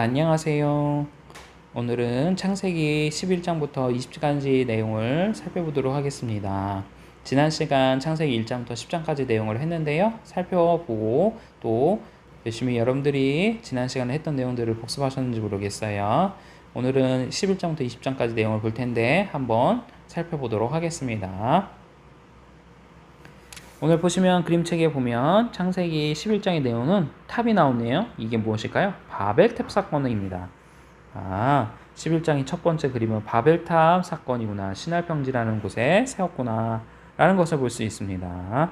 안녕하세요. 오늘은 창세기 11장부터 20장까지 내용을 살펴보도록 하겠습니다. 지난 시간 창세기 1장부터 10장까지 내용을 했는데요. 살펴보고 또 열심히 여러분들이 지난 시간에 했던 내용들을 복습하셨는지 모르겠어요. 오늘은 11장부터 20장까지 내용을 볼 텐데 한번 살펴보도록 하겠습니다. 오늘 보시면 그림책에 보면 창세기 11장의 내용은 탑이 나오네요. 이게 무엇일까요? 바벨탑 사건입니다. 11장의 첫 번째 그림은 바벨탑 사건이구나. 신할평지라는 곳에 세웠구나 라는 것을 볼 수 있습니다.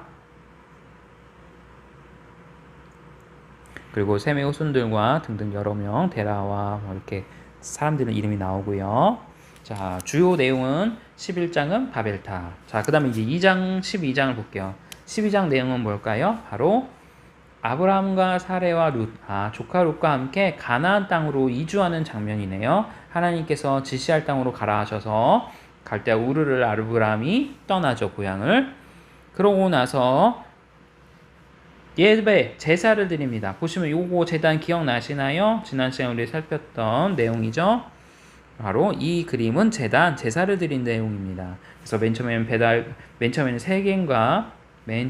그리고 셈의 후손들과 등등 여러 명, 데라와 이렇게 사람들의 이름이 나오고요. 자, 주요 내용은 11장은 바벨탑. 자, 그 다음에 이제 2장, 12장을 볼게요. 12장 내용은 뭘까요? 바로 아브라함과 사레와 룻, 조카 룻과 함께 가나안 땅으로 이주하는 장면이네요. 하나님께서 지시할 땅으로 가라 하셔서 갈대아 우르를 아브라함이 떠나죠, 고향을. 그러고 나서 예배, 제사를 드립니다. 보시면 요거 제단 기억나시나요? 지난 시간에 우리 살폈던 내용이죠. 바로 이 그림은 제사를 드린 내용입니다. 그래서 맨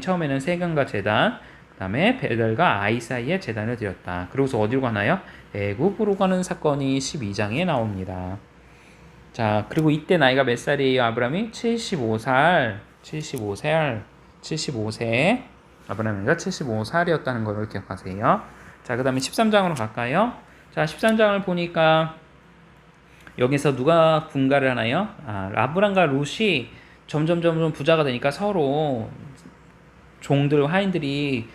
처음에는 세겜과 제단, 그 다음에 베델과 아이 사이에 제단을 드렸다. 그러고서 어디로 가나요? 애굽으로 가는 사건이 12장에 나옵니다. 자, 그리고 이때 나이가 몇 살이에요? 아브라함이 75세. 아브라함이가 75살이었다는 걸 기억하세요. 자, 그 다음에 13장으로 갈까요? 자, 13장을 보니까 여기서 누가 분가를 하나요? 아브람과 룻이 점점 부자가 되니까 서로 종들, 하인들이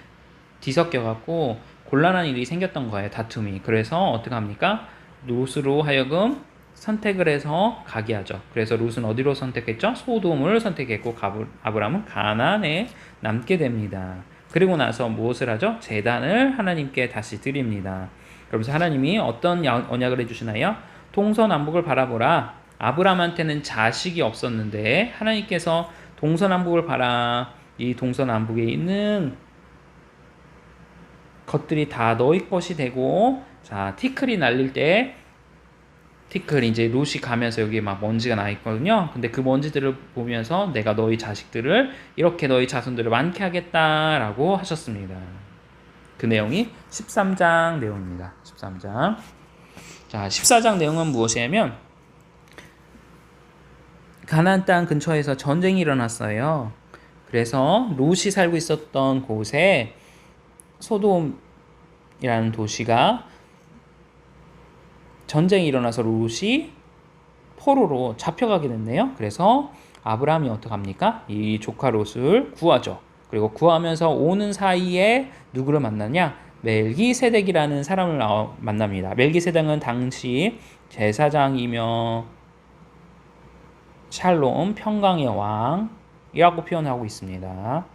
뒤섞여갖고 곤란한 일이 생겼던 거예요. 다툼이. 그래서 어떻게 합니까? 룻으로 하여금 선택을 해서 가게 하죠. 그래서 룻은 어디로 선택했죠? 소돔을 선택했고 아브람은 가나안에 남게 됩니다. 그리고 나서 무엇을 하죠? 제단을 하나님께 다시 드립니다. 그러면서 하나님이 어떤 언약을 해주시나요? 동서남북을 바라보라. 아브람한테는 자식이 없었는데 하나님께서 동서남북을 봐라. 이 동서남북에 있는 것들이 다 너희 것이 되고, 자, 티끌이 날릴 때 이제 롯이 가면서 여기 막 먼지가 나 있거든요. 근데 그 먼지들을 보면서 내가 너희 자식들을 이렇게 너희 자손들을 많게 하겠다라고 하셨습니다. 그 내용이 13장 내용입니다. 13장. 자, 14장 내용은 무엇이냐면 가나안 땅 근처에서 전쟁이 일어났어요. 그래서 롯이 살고 있었던 곳에 소돔이라는 도시가 전쟁이 일어나서 롯이 포로로 잡혀가게 됐네요. 그래서 아브라함이 어떡합니까? 이 조카 롯을 구하죠. 그리고 구하면서 오는 사이에 누구를 만나냐? 멜기세덱이라는 사람을 만납니다. 멜기세덱은 당시 제사장이며 샬롬, 평강의 왕이라고 표현하고 있습니다.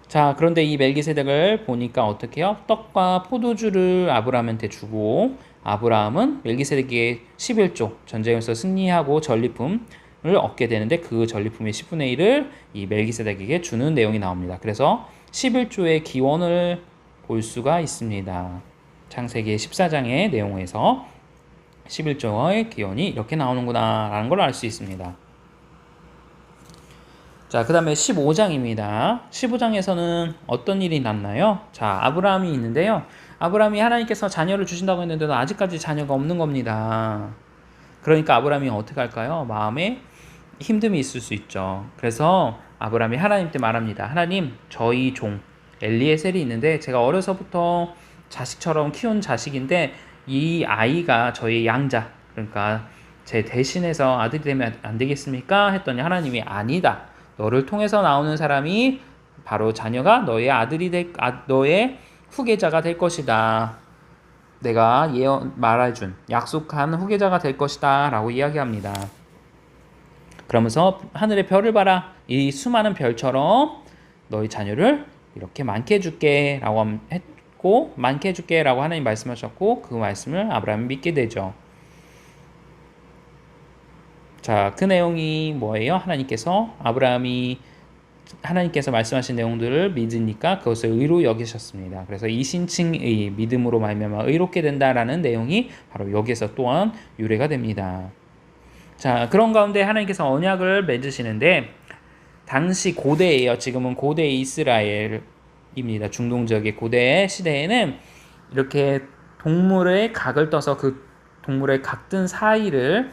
자, 그런데 이 멜기세덱을 보니까 어떻게 해요? 떡과 포도주를 아브라함한테 주고, 아브라함은 멜기세덱에게 11조, 전쟁에서 승리하고 전리품을 얻게 되는데 그 전리품의 10분의 1을 이 멜기세덱에게 주는 내용이 나옵니다. 그래서 11조의 기원을 볼 수가 있습니다. 창세기 14장의 내용에서 11조의 기원이 이렇게 나오는구나 라는 걸 알 수 있습니다. 자, 그 다음에 15장입니다. 15장에서는 어떤 일이 났나요? 자, 아브라함이 있는데요. 아브라함이 하나님께서 자녀를 주신다고 했는데도 아직까지 자녀가 없는 겁니다. 그러니까 아브라함이 어떻게 할까요? 마음에 힘듦이 있을 수 있죠. 그래서 아브라함이 하나님께 말합니다. 하나님, 저희 종 엘리에셀이 있는데 제가 어려서부터 자식처럼 키운 자식인데 이 아이가 저희 양자, 그러니까 제 대신해서 아들이 되면 안 되겠습니까? 했더니 하나님이 아니다. 너를 통해서 나오는 사람이 바로 자녀가 너의 너의 후계자가 될 것이다. 내가 말해준 약속한 후계자가 될 것이다 라고 이야기합니다. 그러면서 하늘의 별을 봐라. 이 수많은 별처럼 너희 자녀를 이렇게 많게 해줄게 라고 했고, 많게 해줄게 라고 하나님 말씀하셨고, 그 말씀을 아브라함이 믿게 되죠. 자, 그 내용이 뭐예요? 하나님께서 아브라함이 하나님께서 말씀하신 내용들을 믿으니까 그것을 의로 여기셨습니다. 그래서 이신칭의 믿음으로 말미암아 의롭게 된다라는 내용이 바로 여기에서 또한 유래가 됩니다. 자, 그런 가운데 하나님께서 언약을 맺으시는데 당시 고대예요. 지금은 고대 이스라엘입니다. 중동 지역의 고대 시대에는 이렇게 동물의 각을 떠서 그 동물의 각든 사이를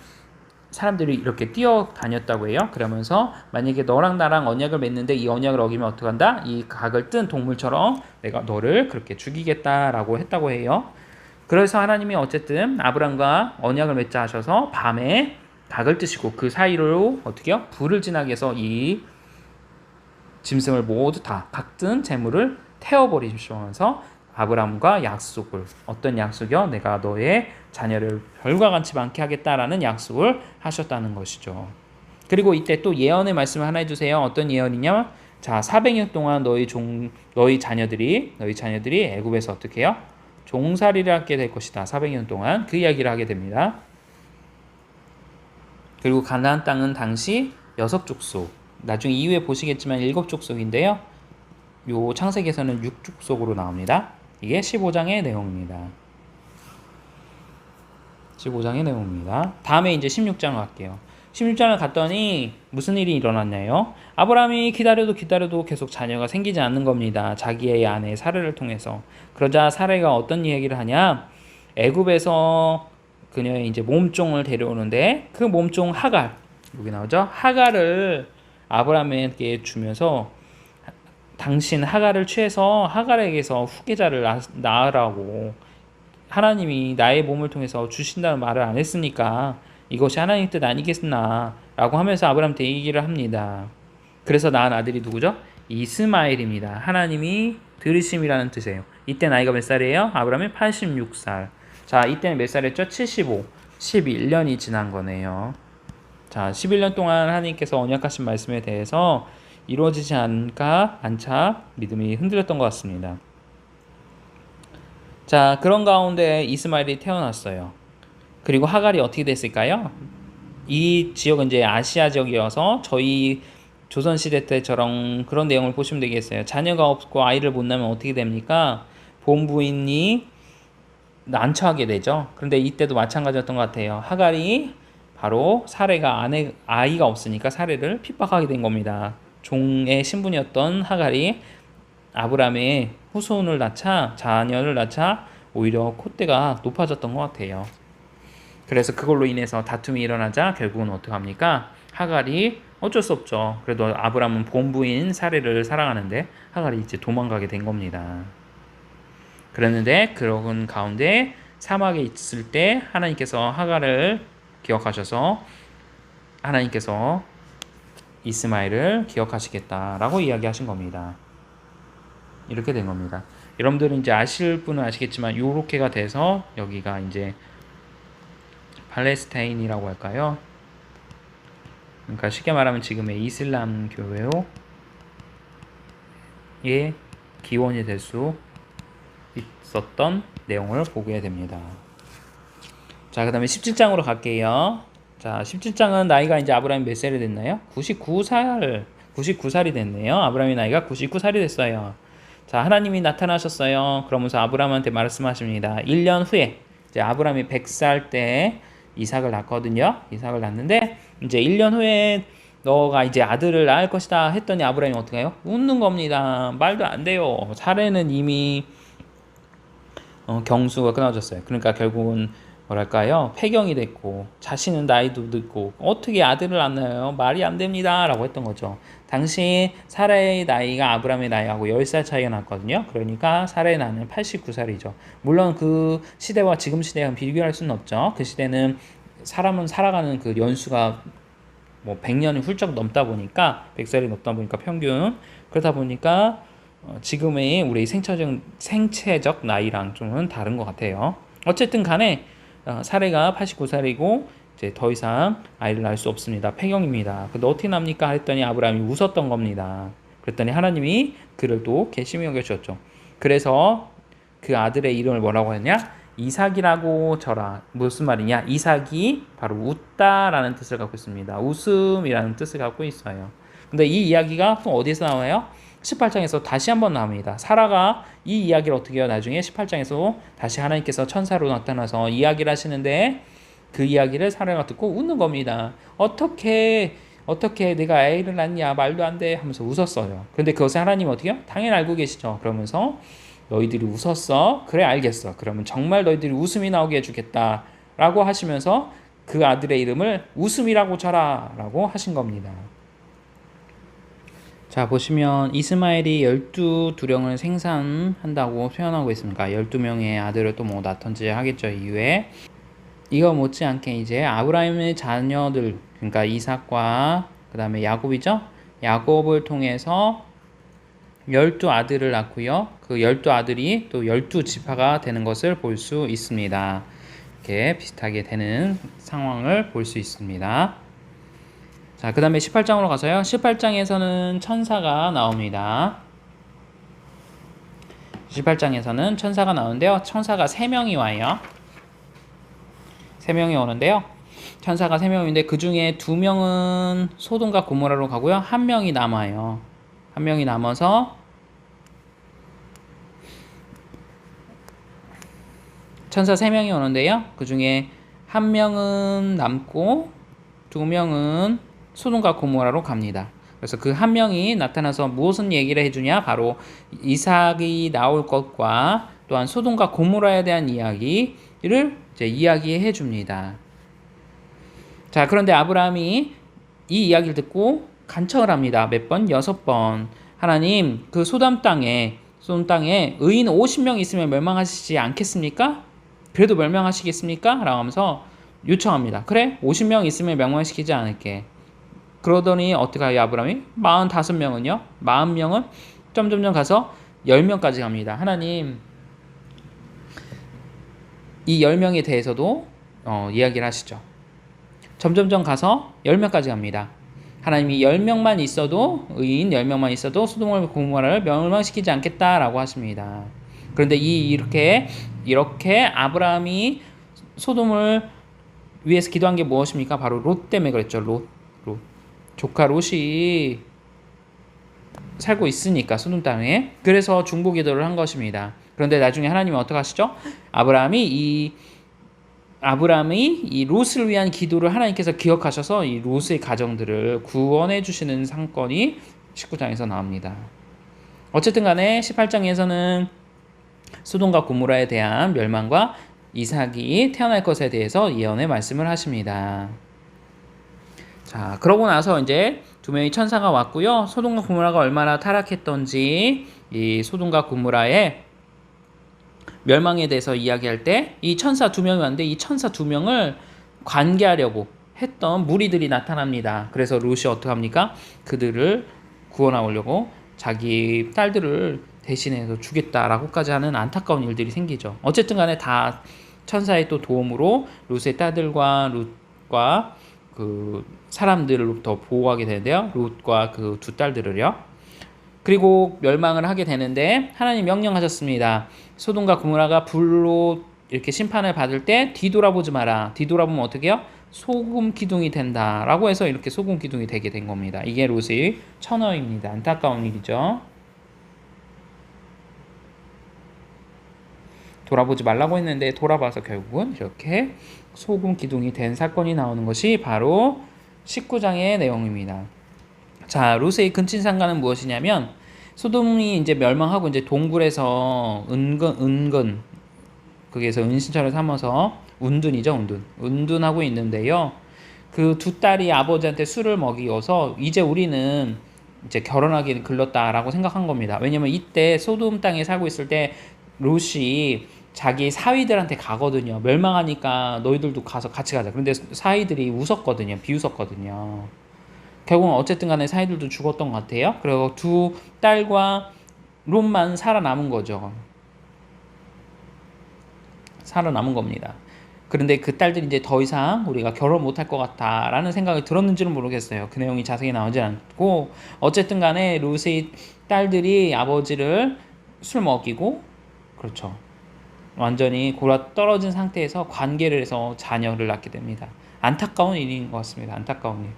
사람들이 이렇게 뛰어다녔다고 해요. 그러면서 만약에 너랑 나랑 언약을 맺는데 이 언약을 어기면 어떡한다? 이 각을 뜬 동물처럼 내가 너를 그렇게 죽이겠다라고 했다고 해요. 그래서 하나님이 어쨌든 아브람과 언약을 맺자 하셔서 밤에 각을 뜨시고 그 사이로 어떻게요? 불을 지나게 해서 이 짐승을 모두 다 각든 재물을 태워버리시면서 아브람과 약속을, 어떤 약속이요? 내가 너의 자녀를 별과 같이 많게 하겠다라는 약속을 하셨다는 것이죠. 그리고 이때 또 예언의 말씀을 하나 해주세요. 어떤 예언이냐? 자, 400년 동안 너희 자녀들이 애굽에서 어떻게 해요? 종살이를 하게 될 것이다. 400년 동안 그 이야기를 하게 됩니다. 그리고 가나안 땅은 당시 6족속, 나중에 이후에 보시겠지만 7족속인데요. 요 창세기에서는 6족속으로 나옵니다. 이게 15장의 내용입니다. 15장의 내용입니다. 다음에 이제 16장을 갈게요. 16장을 갔더니 무슨 일이 일어났냐요? 아브라함이 기다려도 계속 자녀가 생기지 않는 겁니다. 자기의 아내 사레를 통해서. 그러자 사레가 어떤 얘기를 하냐? 애굽에서 그녀의 이제 몸종을 데려오는데 그 몸종 하갈, 여기 나오죠? 하갈을 아브라함에게 주면서 당신 하갈을 취해서 하갈에게서 후계자를 낳으라고 하나님이 나의 몸을 통해서 주신다는 말을 안 했으니까 이것이 하나님 뜻 아니겠나 라고 하면서 아브라함한테 얘기를 합니다. 그래서 낳은 아들이 누구죠? 이스마엘입니다. 하나님이 들으심이라는 뜻이에요. 이때 나이가 몇 살이에요? 아브라함이 86살. 자, 이때는 몇 살이었죠? 75. 11년이 지난 거네요. 자, 11년 동안 하나님께서 언약하신 말씀에 대해서 이루어지지 않자 믿음이 흔들렸던 것 같습니다. 자, 그런 가운데 이스마엘이 태어났어요. 그리고 하갈이 어떻게 됐을까요? 이 지역은 이제 아시아 지역이어서 저희 조선시대 때처럼 그런 내용을 보시면 되겠어요. 자녀가 없고 아이를 못 낳으면 어떻게 됩니까? 본부인이 난처하게 되죠. 그런데 이때도 마찬가지였던 것 같아요. 하갈이 바로 사레가 아이가 없으니까 사레를 핍박하게 된 겁니다. 종의 신분이었던 하갈이 아브라함의 후손을 낳자, 자녀를 낳자 오히려 콧대가 높아졌던 것 같아요. 그래서 그걸로 인해서 다툼이 일어나자 결국은 어떻게 합니까? 하갈이 어쩔 수 없죠. 그래도 아브라함은 본부인 사레를 사랑하는데 하갈이 이제 도망가게 된 겁니다. 그랬는데 그런 가운데 사막에 있을 때 하나님께서 하갈을 기억하셔서 하나님께서 이스마엘을 기억하시겠다라고 이야기하신 겁니다. 이렇게 된 겁니다. 여러분들은 이제 아실 분은 아시겠지만 요렇게가 돼서 여기가 이제 팔레스타인이라고 할까요? 그러니까 쉽게 말하면 지금의 이슬람 교회의 기원이 될 수 있었던 내용을 보게 됩니다. 자, 그 다음에 17장으로 갈게요. 자, 17장은 나이가 이제 아브라함이 몇 살이 됐나요? 99살이 됐네요. 아브라함의 나이가 99살이 됐어요. 자, 하나님이 나타나셨어요. 그러면서 아브라함한테 말씀하십니다. 1년 후에 이제 아브라함이 100살 때 이삭을 낳거든요. 이삭을 낳는데 이제 1년 후에 너가 이제 아들을 낳을 것이다 했더니 아브라함이 어떻게 해요? 웃는 겁니다. 말도 안 돼요. 사례는 이미 경수가 끊어졌어요. 그러니까 결국은 뭐랄까요? 폐경이 됐고 자신은 나이도 늦고 어떻게 아들을 안 낳아요? 말이 안 됩니다 라고 했던 거죠. 당시 사라의 나이가 아브라함의 나이하고 10살 차이가 났거든요. 그러니까 사라의 나이는 89살이죠. 물론 그 시대와 지금 시대랑 비교할 수는 없죠. 그 시대는 사람은 살아가는 그 연수가 뭐 100년이 훌쩍 넘다 보니까 100살이 넘다 보니까 평균 그러다 보니까 지금의 우리 생체적 나이랑 좀은 다른 것 같아요. 어쨌든 간에 사례가 89살이고 이제 더 이상 아이를 낳을 수 없습니다. 폐경입니다. 근데 어떻게 납니까? 했더니 아브라함이 웃었던 겁니다. 그랬더니 하나님이 그를 또 괘씸히 여겨주셨죠. 그래서 그 아들의 이름을 뭐라고 했냐? 이삭이라고 저라. 무슨 말이냐? 이삭이 바로 웃다라는 뜻을 갖고 있습니다. 웃음이라는 뜻을 갖고 있어요. 근데 이 이야기가 또 어디서 나와요? 18장에서 다시 한번 나옵니다. 사라가 이 이야기를 어떻게 해요? 나중에 18장에서 다시 하나님께서 천사로 나타나서 이야기를 하시는데 그 이야기를 사라가 듣고 웃는 겁니다. 어떻게 내가 아이를 낳냐, 말도 안 돼 하면서 웃었어요. 그런데 그것을 하나님 어떻게 해요? 당연히 알고 계시죠. 그러면서 너희들이 웃었어? 그래, 알겠어. 그러면 정말 너희들이 웃음이 나오게 해주겠다 라고 하시면서 그 아들의 이름을 웃음이라고 쳐라 라고 하신 겁니다. 자, 보시면 이스마엘이 12두령을 생산한다고 표현하고 있습니다. 12명의 아들을 또 뭐 낳던지 하겠죠, 이후에. 이거 못지않게 이제 아브라함의 자녀들, 그러니까 이삭과 그 다음에 야곱이죠. 야곱을 통해서 12아들을 낳고요. 그 12아들이 또 12지파가 되는 것을 볼 수 있습니다. 이렇게 비슷하게 되는 상황을 볼 수 있습니다. 자, 그 다음에 18장으로 가서요. 18장에서는 천사가 나옵니다. 18장에서는 천사가 나오는데요. 천사가 3명이 와요. 3명이 오는데요. 천사가 3명인데 그 중에 2명은 소돔과 고모라로 가고요. 1명이 남아요. 1명이 남아서 천사 3명이 오는데요. 그 중에 1명은 남고 2명은 소돔과 고모라로 갑니다. 그래서 그 1명이 나타나서 무엇을 얘기를 해주냐? 바로 이삭이 나올 것과 또한 소돔과 고모라에 대한 이야기를 이제 이야기해 줍니다. 자, 그런데 아브라함이 이 이야기를 듣고 간청을 합니다. 몇 번? 6번. 하나님, 그 소돔 땅에 의인 50명 있으면 멸망하시지 않겠습니까? 그래도 멸망하시겠습니까? 라고 하면서 요청합니다. 그래, 50명 있으면 멸망시키지 않을게. 그러더니 어떻게 해요, 아브라함이? 45명은요? 40명은 점점점 가서 10명까지 갑니다. 하나님, 이 10명에 대해서도 이야기를 하시죠. 점점점 가서 10명까지 갑니다. 하나님이 10명만 있어도, 의인 10명만 있어도 소돔과 고모라를 멸망시키지 않겠다라고 하십니다. 그런데 이렇게 아브라함이 소돔을 위해서 기도한 게 무엇입니까? 바로 롯 때문에 그랬죠. 롯. 조카 롯이 살고 있으니까 소돔 땅에. 그래서 중보 기도를 한 것입니다. 그런데 나중에 하나님은 어떻게 하시죠? 아브라함이 이 롯을 위한 기도를 하나님께서 기억하셔서 이 롯의 가정들을 구원해 주시는 사건이 19장에서 나옵니다. 어쨌든 간에 18장에서는 소돔과 고모라에 대한 멸망과 이삭이 태어날 것에 대해서 예언의 말씀을 하십니다. 자, 그러고 나서 이제 2명의 천사가 왔고요. 소돔과 고모라가 얼마나 타락했던지 이 소돔과 고모라의 멸망에 대해서 이야기할 때 이 천사 2명이 왔는데 이 천사 2명을 관계하려고 했던 무리들이 나타납니다. 그래서 롯이 어떻게 합니까? 그들을 구원하려고 자기 딸들을 대신해서 주겠다라고까지 하는 안타까운 일들이 생기죠. 어쨌든 간에 다 천사의 또 도움으로 롯의 딸들과 롯과 그 사람들로부터 보호하게 되는데요. 롯과 그 2 딸들을요. 그리고 멸망을 하게 되는데 하나님 명령하셨습니다. 소돔과 고모라가 불로 이렇게 심판을 받을 때 뒤돌아보지 마라. 뒤돌아보면 어떻게 해요? 소금 기둥이 된다라고 해서 이렇게 소금 기둥이 되게 된 겁니다. 이게 롯의 천어입니다. 안타까운 일이죠. 돌아보지 말라고 했는데 돌아봐서 결국은 이렇게 소금 기둥이 된 사건이 나오는 것이 바로 19장의 내용입니다. 자, 롯의 근친상간은 무엇이냐면 소돔이 이제 멸망하고 이제 동굴에서 은근 거기에서 은신처를 삼아서 운둔하고 있는데요. 그 2 딸이 아버지한테 술을 먹이어서 이제 우리는 이제 결혼하기는 글렀다라고 생각한 겁니다. 왜냐면 이때 소돔 땅에 살고 있을 때 롯이 자기 사위들한테 가거든요. 멸망하니까 너희들도 가서 같이 가자. 그런데 사위들이 웃었거든요. 비웃었거든요. 결국은 어쨌든 간에 사위들도 죽었던 것 같아요. 그리고 2 딸과 롯만 살아남은 거죠. 살아남은 겁니다. 그런데 그 딸들이 이제 더 이상 우리가 결혼 못할 것 같다라는 생각이 들었는지는 모르겠어요. 그 내용이 자세히 나오지 않고 어쨌든 간에 롯의 딸들이 아버지를 술 먹이고 그렇죠. 완전히 골아 떨어진 상태에서 관계를 해서 자녀를 낳게 됩니다. 안타까운 일인 것 같습니다. 안타까운 일.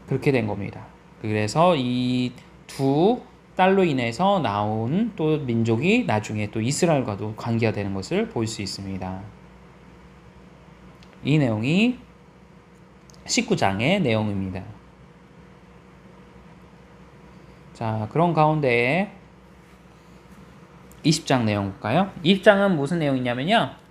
그렇게 된 겁니다. 그래서 이 두 딸로 인해서 나온 또 민족이 나중에 또 이스라엘과도 관계가 되는 것을 볼 수 있습니다. 이 내용이 19장의 내용입니다. 자, 그런 가운데 20장 내용 볼까요? 20장은 무슨 내용이냐면요.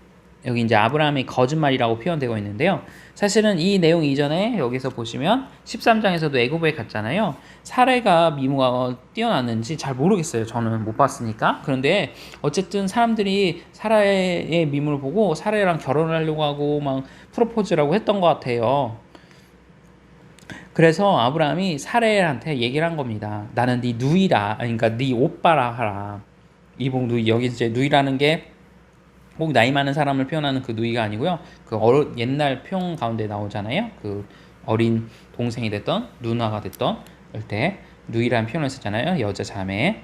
여기 이제 아브라함의 거짓말이라고 표현되고 있는데요. 사실은 이 내용 이전에 여기서 보시면 13장에서도 애굽에 갔잖아요. 사례가 미모가 뛰어났는지 잘 모르겠어요. 저는 못 봤으니까. 그런데 어쨌든 사람들이 사라의 미모를 보고 사라랑 결혼을 하려고 하고 막 프로포즈라고 했던 것 같아요. 그래서 아브라함이 사레한테 얘기를 한 겁니다. 나는 네 누이라, 그러니까 네 오빠라 하라. 이복 누이, 여기 이제 누이라는 게 꼭 나이 많은 사람을 표현하는 그 누이가 아니고요. 그 옛날 표현 가운데 나오잖아요. 그 어린 동생이 됐던 누나가 됐던 때 누이라는 표현을 썼잖아요. 여자 자매.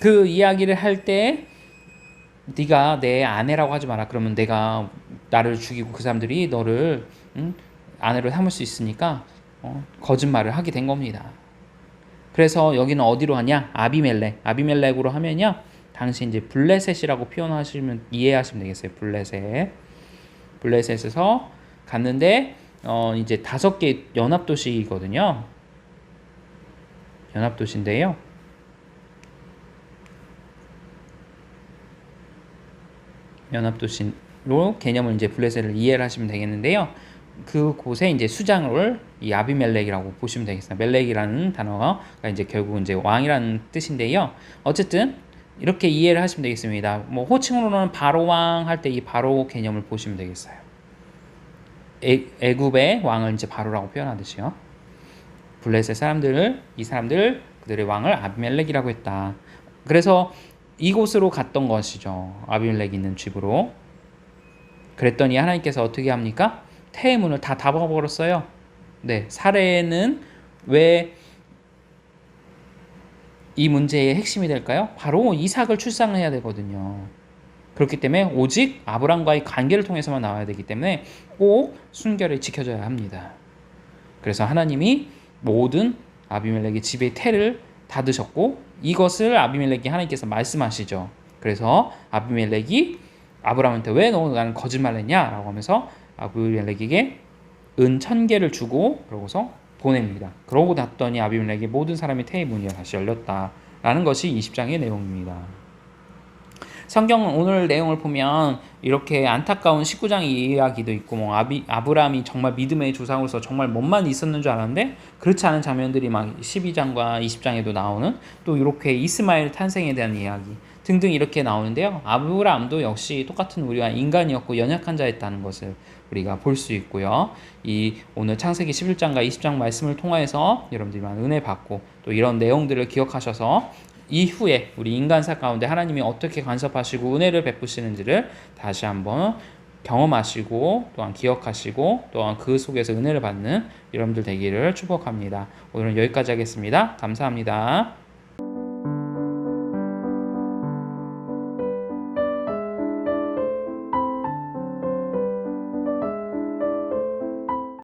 그 이야기를 할 때 네가 내 아내라고 하지 마라. 그러면 내가 나를 죽이고 그 사람들이 너를 아내로 삼을 수 있으니까 거짓말을 하게 된 겁니다. 그래서 여기는 어디로 하냐? 아비멜렉으로 하면요. 당시 이제 블레셋이라고 표현하시면 이해하시면 되겠어요. 블레셋에서 갔는데 이제 5개 연합도시거든요. 연합도시인데요. 연합도시로 개념을 이제 블레셋을 이해를 하시면 되겠는데요. 그곳에 이제 수장을 이 아비멜렉이라고 보시면 되겠습니다. 멜렉이라는 단어가 이제 결국 이제 왕이라는 뜻인데요. 어쨌든 이렇게 이해를 하시면 되겠습니다. 뭐 호칭으로는 바로 왕 할 때 이 바로 개념을 보시면 되겠어요. 애굽의 왕을 이제 바로라고 표현하듯이요. 블레셋 이 사람들 그들의 왕을 아비멜렉이라고 했다. 그래서 이곳으로 갔던 것이죠. 아비멜렉이 있는 집으로. 그랬더니 하나님께서 어떻게 합니까? 태의 문을 다 닫아버렸어요. 네, 사례는 왜 이 문제의 핵심이 될까요? 바로 이삭을 출산해야 되거든요. 그렇기 때문에 오직 아브람과의 관계를 통해서만 나와야 되기 때문에 꼭 순결을 지켜줘야 합니다. 그래서 하나님이 모든 아비멜렉의 집의 태를 닫으셨고 이것을 아비멜렉이 하나님께서 말씀하시죠. 그래서 아비멜렉이 아브람한테 왜 나는 거짓말했냐? 라고 하면서 아비멜렉에게 은 1000개를 주고 그러고서 보냅니다. 그러고 났더니 아비멜렉의 모든 사람의 태의 문이 다시 열렸다라는 것이 20장의 내용입니다. 성경 오늘 내용을 보면 이렇게 안타까운 19장 이야기도 있고 뭐 아브라함이 정말 믿음의 조상으로서 정말 몸만 있었는 줄 알았는데 그렇지 않은 장면들이 막 12장과 20장에도 나오는 또 이렇게 이스마엘 탄생에 대한 이야기 등등 이렇게 나오는데요. 아브라함도 역시 똑같은 우리와 인간이었고 연약한 자였다는 것을 우리가 볼 수 있고요. 이 오늘 창세기 11장과 20장 말씀을 통해서 여러분들이 은혜 받고 또 이런 내용들을 기억하셔서 이후에 우리 인간사 가운데 하나님이 어떻게 간섭하시고 은혜를 베푸시는지를 다시 한번 경험하시고 또한 기억하시고 또한 그 속에서 은혜를 받는 여러분들 되기를 축복합니다. 오늘은 여기까지 하겠습니다. 감사합니다.